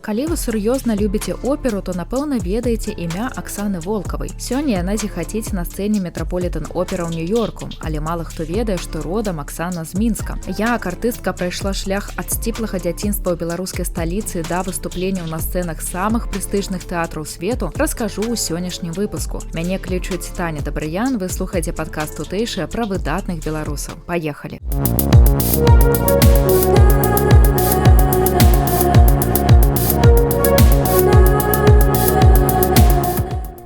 Калі вы сур'ёзна любіце оперу, то напэўна ведаеце імя Аксаны Волкавай. Сёння яна зіхаціць на сцэне Метраполітэн-опера ў Нью-Йорку, але мала хто ведае, што родам Аксана з Мінска. Як артыстка прайшла шлях ад сціплага дзяцінства ў беларускай сталіцы да выступленняў на сцэнах самых прэстыжных тэатраў свету, раскажу ў сённяшнім выпуску. Мяне клічуць Таня Дабрыян, вы слухаеце падкаст тутэйшая пра выдатных беларусаў. Паехалі!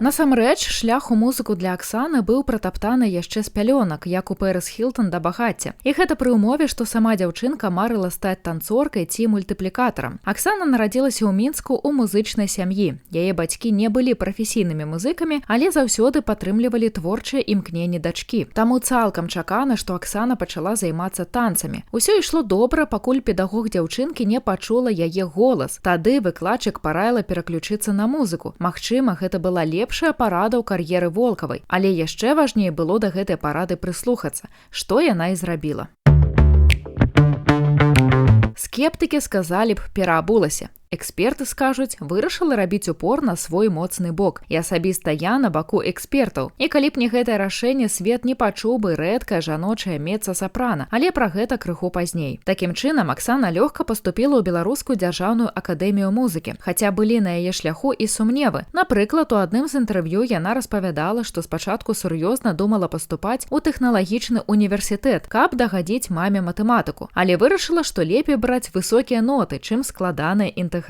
Насамрэч, шлях у музыку для Аксаны быў пратаптаны яшчэ з пялёнак, як у Пэрыс Хілтан да багацця. І гэта пры ўмове, што сама дзяўчынка марыла стаць танцоркай ці мультыплікатарам. Аксана нарадзілася ў Мінску ў музычнай сям'і. Яе бацькі не былі прафесійнымі музыкамі, але заўсёды падтрымлівалі творчыя імкненні дачкі. Таму цалкам чакана, што Аксана пачала займацца танцамі. Усё ішло добра, пакуль педагог дзяўчынкі не пачула яе голас. Тады выкладчык параіла пераключыцца на музыку. Магчыма, гэта была лепшая парада ў кар'еры Волкавай, але яшчэ важней было да гэтай парады прыслухацца, што яна і зрабіла. Скептыкі сказалі б, пераабулася. Эксперты скажуць, вырашыла рабіць упор на свой моцны бок. І асабіста я на баку экспертаў. І калі б не гэтае рашэнне, свет не пачуў бы рэдкае жаночае меца-сапрана, але пра гэта крыху пазней. Такім чынам, Аксана лёгка паступіла ў Беларускую дзяржаўную акадэмію музыкі, хаця былі на яе шляху і сумневы. Напрыклад, у адным з інтэрв'ю яна распавядала, што спачатку сур'ёзна думала паступаць у тэхналагічны універсітэт, каб дагадзіць маме матэматыку, але вырашыла, што лепей браць высокія ноты, чым складаныя інтэгралы.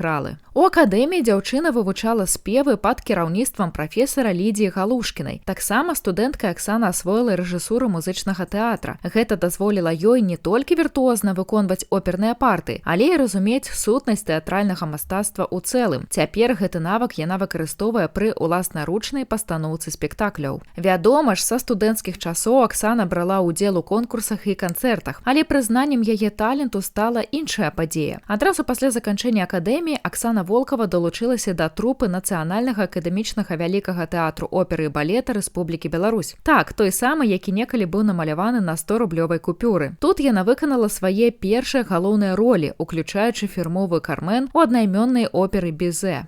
У акадэміі дзяўчына вывучала спевы пад кіраўніцтвам прафесара Лідзіі Галушкінай. Таксама студэнтка Аксана асвоіла рэжысуру музычнага тэатра. Гэта дазволіла ёй не толькі віртуозна выконваць оперныя партыі, але і разумець сутнасць тэатральнага мастацтва ў цэлым. Цяпер гэты навык яна выкарыстоўвае пры уласнаручнай пастаноўцы спектакляў. Вядома ж, са студэнцкіх часоў Аксана брала ўдзел у конкурсах і канцэртах, але прызнаннем яе таленту стала іншая падзея. Адразу пасля заканчэння акадэміі Аксана Волкава далучылася да трупы Нацыянальнага акадэмічнага вялікага тэатру оперы і балета Рэспублікі Беларусь. Так, той самы, які некалі быў намаляваны на 100-рублёвай купюры. Тут яна выканала свае першыя галоўныя ролі, уключаючы фірмовую Кармен у аднайменнай оперы Бізе.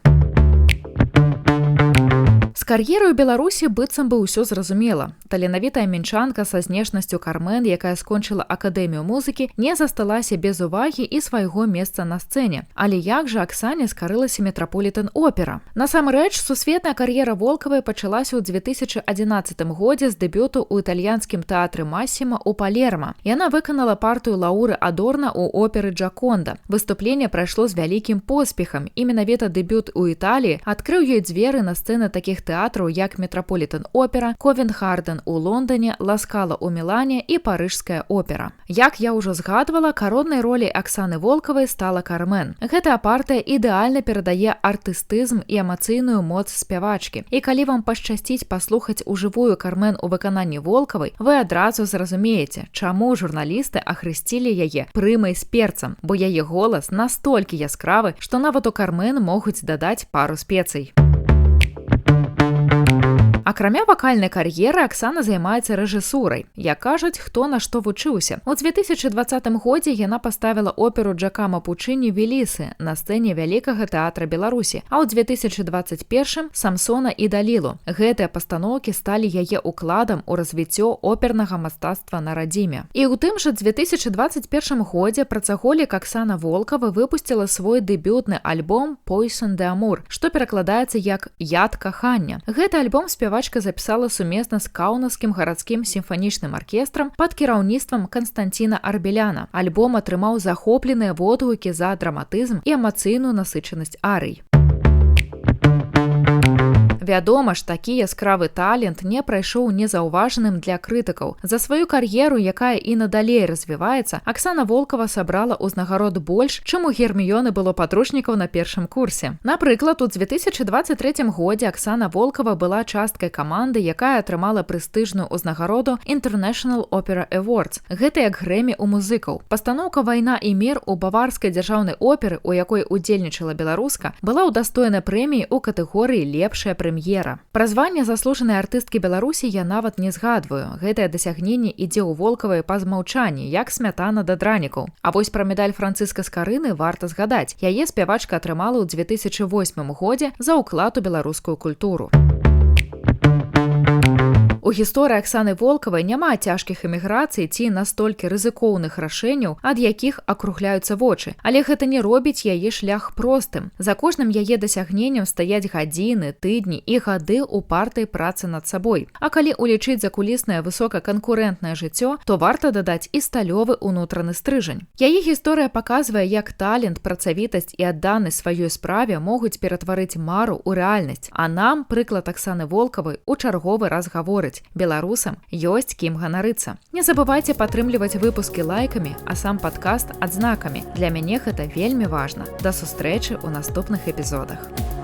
З кар'ерай у Беларусі быццам бы ўсё зразумела. Таленавітая мінчанка са знешнасцю Кармен, якая скончыла акадэмію музыкі, не засталася без увагі і свайго месца на сцэне. Але як жа Аксане скарылася Метраполітэн-опера? Насамрэч, сусветная кар'ера Волкавай пачалася ў 2011 годзе з дэбюту ў італьянскім тэатры Масіма ў Палерма. Яна выканала партыю Лауры Адорна ў оперы Джаконда. Выступленне прайшло з вялікім поспехам, і менавіта дэбют у Італіі адкрыў ёй дзверы на сцэны такіх тэатраў, як Метраполітэн-опера, Ковент-Гарден у Лондоне, Ла Скала ў Мілане і Парыжская опера. Як я ўжо згадвала, кароннай роляй Аксаны Волкавай стала Кармен. Гэтая партыя ідэальна перадае артыстызм і эмацыйную моц спявачкі. І калі вам пашчасціць паслухаць ужывую Кармен у выкананні Волкавай, вы адразу зразумееце, чаму журналісты ахрысцілі яе прымай з перцам, бо яе голас настолькі яскравы, што нават у Кармен могуць дадаць пару спецый. Акрамя вакальнай кар'еры, Аксана займаецца рэжысурай. Як кажуць, хто на што вучыўся. У 2020 годзе яна паставіла оперу Джакама Пучыні «Велісы» на сцэне Вялікага тэатра Беларусі, а ў 2021 «Самсона і Далілу». Гэтыя пастаноўкі сталі яе ўкладам у развіццё опернага мастацтва на радзіме. І ў тым жа 2021 годзе працаголік Аксана Волкава выпусціла свой дэбютны альбом «Poison d'Amour», што перакладаецца як «Яд кахання». Гэты альбом спявачка запісала сумесна з каўнаўскім гарадскім сімфанічным аркестрам пад кіраўніцтвам Канстанціна Арбеляна. Альбом атрымаў захопленыя водгукі за драматызм і эмацыйную насычанасць арый. Вядома ж, такі яскравы талент не прайшоў незаўважаным для крытыкаў. За сваю кар'еру, якая і надалей развіваецца, Аксана Волкава сабрала ўзнагарод больш, чым у Герміёны было падручнікаў на першым курсе. Напрыклад, у 2023 годзе Аксана Волкава была часткай каманды, якая атрымала прэстыжную ўзнагароду International Opera Awards. Гэта як Грэмі ў музыкаў. Пастаноўка «Вайна і мір» у баварскай дзяржаўнай оперы, у якой удзельнічала беларуска, была ўдастоена прэміі ў катэгорыі «Лепшая прэм'ера прэм'ера. Пра званне заслужанай артысткі Беларусі я нават не згадваю. Гэтае дасягненне ідзе ў Волкавай па змаўчанні, як смятана да дранікаў. А вось пра медаль Францыска Скарыны варта згадаць. Яе спявачка атрымала ў 2008 годзе за ўклад у беларускую культуру. У гісторыі Аксаны Волкавай няма цяжкіх эміграцый ці настолькі рызыкоўных рашэнняў, ад якіх акругляюцца вочы. Але гэта не робіць яе шлях простым. За кожным яе дасягненнем стаяць гадзіны, тыдні і гады упартай працы над сабой. А калі улічыць закуліснае высокаканкурэнтнае жыццё, то варта дадаць і сталёвы ўнутраны стрыжань. Яе гісторыя паказвае, як талент, працавітасць і адданасць сваёй справе могуць ператварыць мару ў рэальнасць. А нам прыклад Аксаны Волкавай у чарговы раз гаворыць: беларусам ёсць кім ганарыцца. Не забывайце падтрымліваць выпускі лайкамі, а сам падкаст адзнакамі. Для мяне гэта вельмі важна. Да сустрэчы ў наступных эпізодах.